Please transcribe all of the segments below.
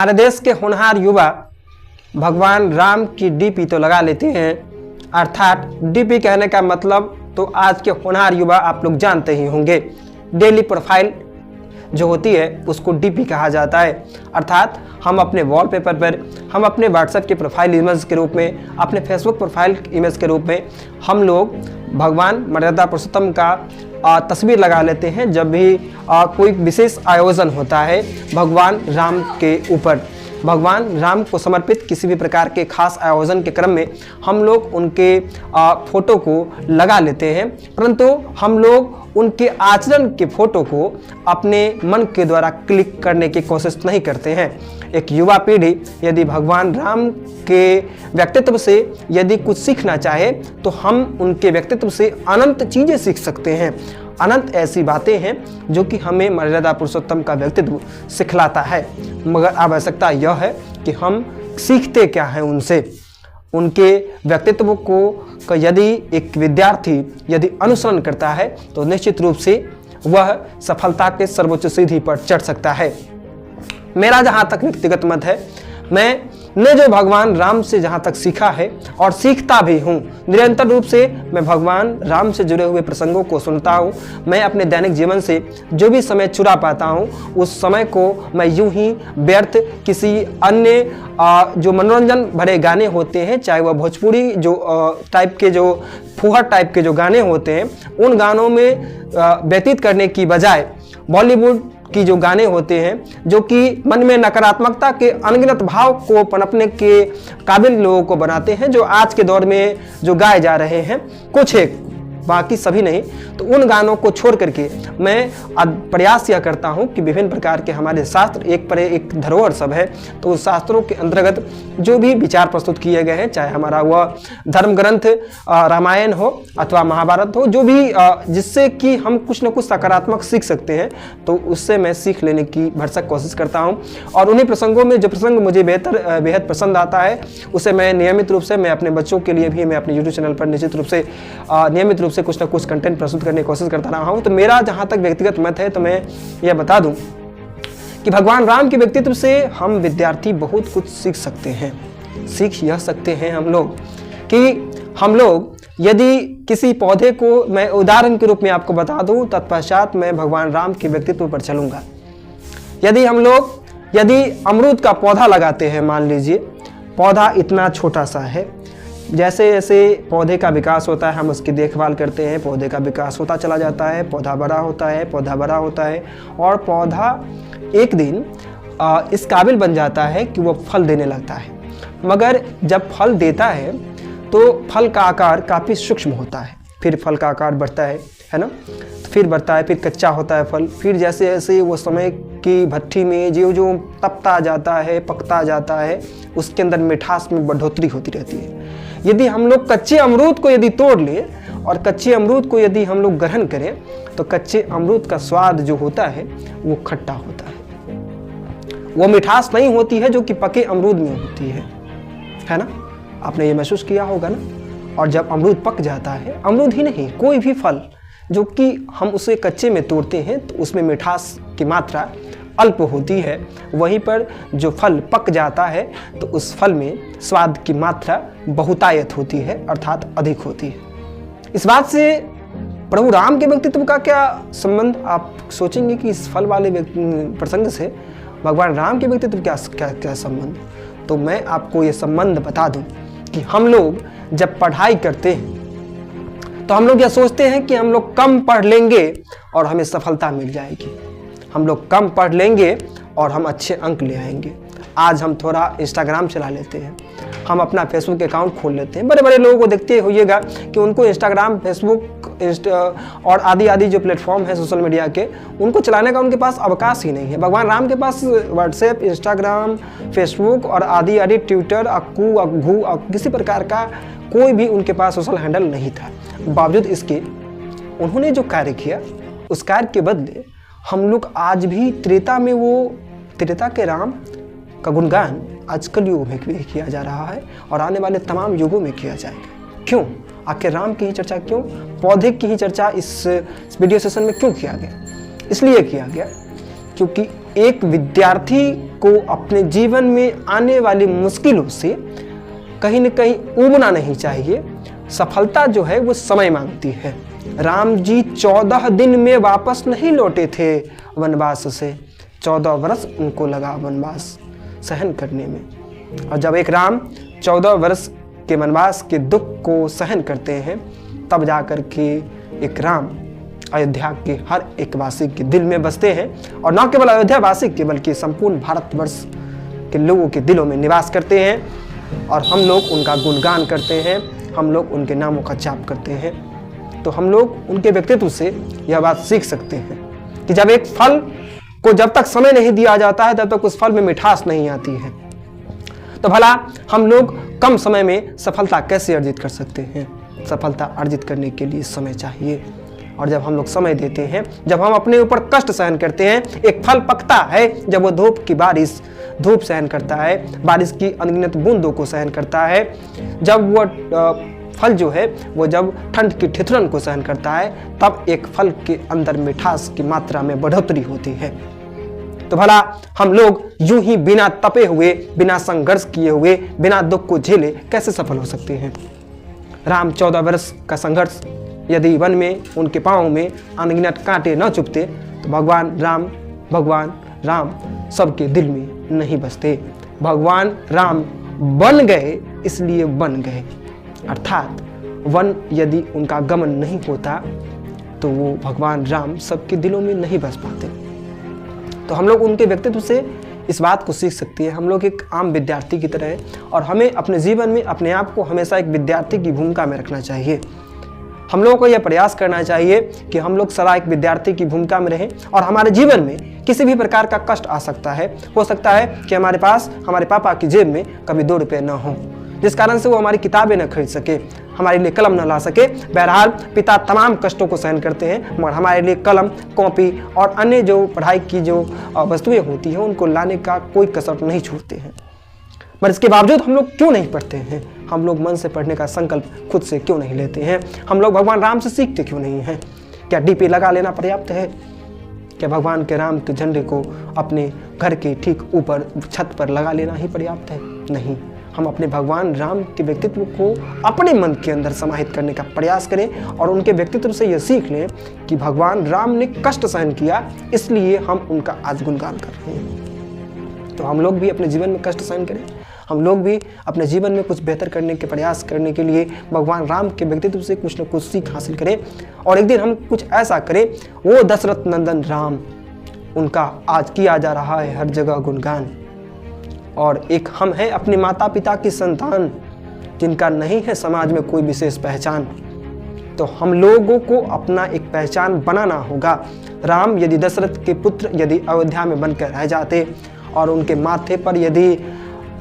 हमारे देश के होनहार युवा भगवान राम की डीपी तो लगा लेते हैं, अर्थात डीपी कहने का मतलब तो आज के होनहार युवा आप लोग जानते ही होंगे। डेली प्रोफाइल जो होती है उसको डीपी कहा जाता है, अर्थात हम अपने वॉलपेपर पर, हम अपने व्हाट्सएप के प्रोफाइल इमेज के रूप में, अपने फेसबुक प्रोफाइल इमेज के रूप में हम लोग भगवान मर्यादा पुरुषोत्तम का तस्वीर लगा लेते हैं जब भी कोई विशेष आयोजन होता है भगवान राम के ऊपर। भगवान राम को समर्पित किसी भी प्रकार के खास आयोजन के क्रम में हम लोग उनके फोटो को लगा लेते हैं, परंतु हम लोग उनके आचरण के फोटो को अपने मन के द्वारा क्लिक करने की कोशिश नहीं करते हैं। एक युवा पीढ़ी यदि भगवान राम के व्यक्तित्व से यदि कुछ सीखना चाहे तो हम उनके व्यक्तित्व से अनंत चीज़ें सीख सकते हैं। अनंत ऐसी बातें हैं जो कि हमें मर्यादा पुरुषोत्तम का व्यक्तित्व सिखलाता है, मगर आवश्यकता यह है कि हम सीखते क्या हैं उनसे। उनके व्यक्तित्व को यदि एक विद्यार्थी यदि अनुसरण करता है तो निश्चित रूप से वह सफलता के सर्वोच्च सीढ़ी पर चढ़ सकता है। मेरा जहाँ तक व्यक्तिगत मत है, मैंने जो भगवान राम से जहाँ तक सीखा है और सीखता भी हूँ, निरंतर रूप से मैं भगवान राम से जुड़े हुए प्रसंगों को सुनता हूँ। मैं अपने दैनिक जीवन से जो भी समय चुरा पाता हूँ उस समय को मैं यूं ही व्यर्थ किसी अन्य जो मनोरंजन भरे गाने होते हैं, चाहे वह भोजपुरी जो टाइप के जो फुहर टाइप के जो गाने होते हैं, उन गानों में व्यतीत करने की बजाय बॉलीवुड की जो गाने होते हैं जो कि मन में नकारात्मकता के अनगिनत भाव को पनपने के काबिल लोगों को बनाते हैं, जो आज के दौर में जो गाए जा रहे हैं, कुछ एक, बाकी सभी नहीं, तो उन गानों को छोड़ करके मैं प्रयास यह करता हूं कि विभिन्न प्रकार के हमारे शास्त्र एक पर एक धरोहर सब है, तो उस शास्त्रों के अंतर्गत जो भी विचार प्रस्तुत किए गए हैं, चाहे हमारा वह धर्म ग्रंथ रामायण हो अथवा महाभारत हो, जो भी जिससे कि हम कुछ न कुछ सकारात्मक सीख सकते हैं, तो उससे मैं सीख लेने की भरसक कोशिश करता हूँ। और उन्हीं प्रसंगों में जो प्रसंग मुझे बेहद पसंद आता है उसे मैं नियमित रूप से मैं अपने बच्चों के लिए भी मैं अपने यूट्यूब चैनल पर निश्चित रूप से नियमित रूप से कुछ ना कुछ कंटेंट प्रस्तुत करने की कोशिश करता रहा हूं। तो मेरा जहां तक व्यक्तिगत मत है तो मैं यह बता दूं कि भगवान राम के व्यक्तित्व से हम विद्यार्थी बहुत कुछ सीख सकते हैं। सीख यह सकते हैं हम लोग कि हम लोग यदि किसी पौधे को, मैं उदाहरण के रूप में आपको बता दूं, तत्पश्चात मैं भगवान राम के व्यक्तित्व पर चलूंगा। यदि हम लोग अमरूद का पौधा लगाते हैं, मान लीजिए पौधा इतना छोटा सा है, जैसे जैसे पौधे का विकास होता है हम उसकी देखभाल करते हैं, पौधे का विकास होता चला जाता है, पौधा बड़ा होता है, पौधा बड़ा होता है और पौधा एक दिन इस काबिल बन जाता है कि वो फल देने लगता है। मगर जब फल देता है तो फल का आकार काफ़ी सूक्ष्म होता है, फिर फल का आकार बढ़ता है ना, फिर बढ़ता है, फिर कच्चा होता है फल, फिर जैसे जैसे वो समय की भट्ठी में जो जो तपता जाता है, पकता जाता है, उसके अंदर मिठास में बढ़ोतरी होती रहती है। यदि हम लोग कच्चे अमरूद को यदि तोड़ लें और कच्चे अमरूद को यदि हम लोग ग्रहण करें तो कच्चे अमरूद का स्वाद जो होता है वो खट्टा होता है, वो मिठास नहीं होती है जो कि पके अमरूद में होती है ना। आपने ये महसूस किया होगा ना। और जब अमरूद पक जाता है, अमरूद ही नहीं कोई भी फल जो कि हम उसे कच्चे में तोड़ते हैं तो उसमें मिठास की मात्रा अल्प होती है, वहीं पर जो फल पक जाता है तो उस फल में स्वाद की मात्रा बहुतायत होती है, अर्थात अधिक होती है। इस बात से प्रभु राम के व्यक्तित्व का क्या संबंध? आप सोचेंगे कि इस फल वाले प्रसंग से भगवान राम के व्यक्तित्व क्या संबंध? तो मैं आपको ये संबंध बता दूं कि हम लोग जब पढ़ाई करते हैं तो हम लोग यह सोचते हैं कि हम लोग कम पढ़ लेंगे और हमें सफलता मिल जाएगी, हम लोग कम पढ़ लेंगे और हम अच्छे अंक ले आएंगे। आज हम थोड़ा इंस्टाग्राम चला लेते हैं, हम अपना फेसबुक अकाउंट खोल लेते हैं। बड़े बड़े लोगों को देखते होइएगा कि उनको इंस्टाग्राम, फेसबुक और आदि जो प्लेटफॉर्म है सोशल मीडिया के, उनको चलाने का उनके पास अवकाश ही नहीं है। भगवान राम के पास व्हाट्सएप, इंस्टाग्राम, फेसबुक और आदि ट्विटर, अक्कू, अघू, किसी प्रकार का कोई भी उनके पास सोशल हैंडल नहीं था। बावजूद इसके उन्होंने जो कार्य किया, उस कार्य के बदले हम लोग आज भी त्रेता में, वो त्रेता के राम का गुणगान आज कलयुग में किया जा रहा है और आने वाले तमाम युगों में किया जाएगा। क्यों? आखिर राम की ही चर्चा क्यों, पौधे की ही चर्चा इस वीडियो सेशन में क्यों किया गया? इसलिए किया गया क्योंकि एक विद्यार्थी को अपने जीवन में आने वाली मुश्किलों से कहीं न कहीं ऊबना नहीं चाहिए। सफलता जो है वो समय मांगती है। राम जी 14 दिन में वापस नहीं लौटे थे वनवास से, 14 वर्ष उनको लगा वनवास सहन करने में। और जब एक राम 14 वर्ष के वनवास के दुख को सहन करते हैं, तब जाकर के एक राम अयोध्या के हर एक वासी के दिल में बसते हैं। और न केवल अयोध्या वासी के बल्कि संपूर्ण भारतवर्ष के लोगों के दिलों में निवास करते हैं। और हम लोग उनका गुणगान करते हैं, हम लोग उनके नामों का जाप करते हैं। तो हम लोग उनके व्यक्तित्व से यह बात सीख सकते हैं कि जब एक फल को जब तक समय नहीं दिया जाता है, तब तक उस फल में मिठास नहीं आती है। तो भला हम लोग कम समय में सफलता कैसे अर्जित कर सकते हैं? सफलता अर्जित करने के लिए समय चाहिए। और जब हम लोग समय देते हैं, जब हम अपने ऊपर कष्ट सहन करते हैं, एक फल पकता है जब वो धूप सहन करता है, बारिश की अनगिनत बूंदों को सहन करता है, जब वो फल जो है वो जब ठंड की ठिठुरन को सहन करता है, तब एक फल के अंदर मिठास की मात्रा में बढ़ोतरी होती है। तो भला हम लोग यूं ही बिना तपे हुए, बिना संघर्ष किए हुए, बिना दुख को झेले कैसे सफल हो सकते हैं? राम 14 वर्ष का संघर्ष यदि वन में उनके पांव में अनगिनत कांटे न चुभते, तो भगवान राम सबके दिल में नहीं बसते। भगवान राम बन गए इसलिए बन गए, अर्थात वन यदि उनका गमन नहीं होता तो वो भगवान राम सबके दिलों में नहीं बस पाते। तो हम लोग उनके व्यक्तित्व से इस बात को सीख सकते हैं। हम लोग एक आम विद्यार्थी की तरह हैं और हमें अपने जीवन में अपने आप को हमेशा एक विद्यार्थी की भूमिका में रखना चाहिए। हम लोगों को यह प्रयास करना चाहिए कि हम लोग सदा एक विद्यार्थी की भूमिका में रहें। और हमारे जीवन में किसी भी प्रकार का कष्ट आ सकता है, हो सकता है कि हमारे पास हमारे पापा की जेब में कभी 2 रुपये न हो, जिस कारण से वो हमारी किताबें न खरीद सके, हमारे लिए कलम न ला सके। बहरहाल पिता तमाम कष्टों को सहन करते हैं, मगर हमारे लिए कलम, कॉपी और अन्य जो पढ़ाई की जो वस्तुएं होती हैं उनको लाने का कोई कसर नहीं छोड़ते हैं। पर इसके बावजूद हम लोग क्यों नहीं पढ़ते हैं? हम लोग मन से पढ़ने का संकल्प खुद से क्यों नहीं लेते हैं? हम लोग भगवान राम से सीखते क्यों नहीं हैं? क्या डीपी लगा लेना पर्याप्त है? क्या भगवान के राम के झंडे को अपने घर के ठीक ऊपर छत पर लगा लेना ही पर्याप्त है? नहीं, हम अपने भगवान राम के व्यक्तित्व को अपने मन के अंदर समाहित करने का प्रयास करें और उनके व्यक्तित्व से यह सीख लें कि भगवान राम ने कष्ट सहन किया, इसलिए हम उनका आज गुणगान कर रहे हैं। तो हम लोग भी अपने जीवन में कष्ट सहन करें, हम लोग भी अपने जीवन में कुछ बेहतर करने के प्रयास करने के लिए भगवान राम के व्यक्तित्व से कुछ न कुछ सीख हासिल करें। और एक दिन हम कुछ ऐसा करें, वो दशरथ नंदन राम, उनका आज किया जा रहा है हर जगह गुणगान। और एक हम हैं अपने माता पिता की संतान, जिनका नहीं है समाज में कोई विशेष पहचान। तो हम लोगों को अपना एक पहचान बनाना होगा। राम यदि दशरथ के पुत्र यदि अयोध्या में बनकर रह जाते और उनके माथे पर यदि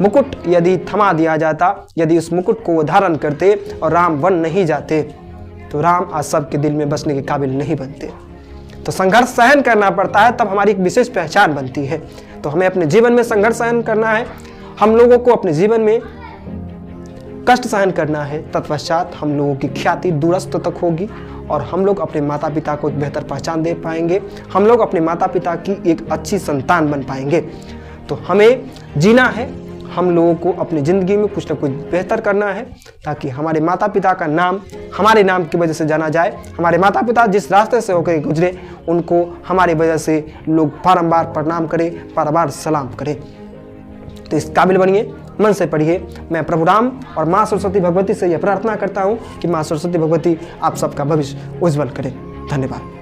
मुकुट यदि थमा दिया जाता, यदि उस मुकुट को वो धारण करते और राम वन नहीं जाते, तो राम आज सबके दिल में बसने के काबिल नहीं बनते। तो संघर्ष सहन करना पड़ता है, तब हमारी एक विशेष पहचान बनती है। तो हमें अपने जीवन में संघर्ष सहन करना है, हम लोगों को अपने जीवन में कष्ट सहन करना है। तत्पश्चात हम लोगों की ख्याति दूरस्थ तक होगी और हम लोग अपने माता पिता को एक बेहतर पहचान दे पाएंगे, हम लोग अपने माता पिता की एक अच्छी संतान बन पाएंगे। तो हमें जीना है, हम लोगों को अपनी ज़िंदगी में कुछ ना कुछ बेहतर करना है, ताकि हमारे माता पिता का नाम हमारे नाम की वजह से जाना जाए। हमारे माता पिता जिस रास्ते से होकर गुजरे, उनको हमारी वजह से लोग बारंबार प्रणाम करें, बारंबार सलाम करें। तो इस काबिल बनिए, मन से पढ़िए। मैं प्रभु राम और माँ सरस्वती भगवती से यह प्रार्थना करता हूँ कि माँ सरस्वती भगवती आप सबका भविष्य उज्जवल करें। धन्यवाद।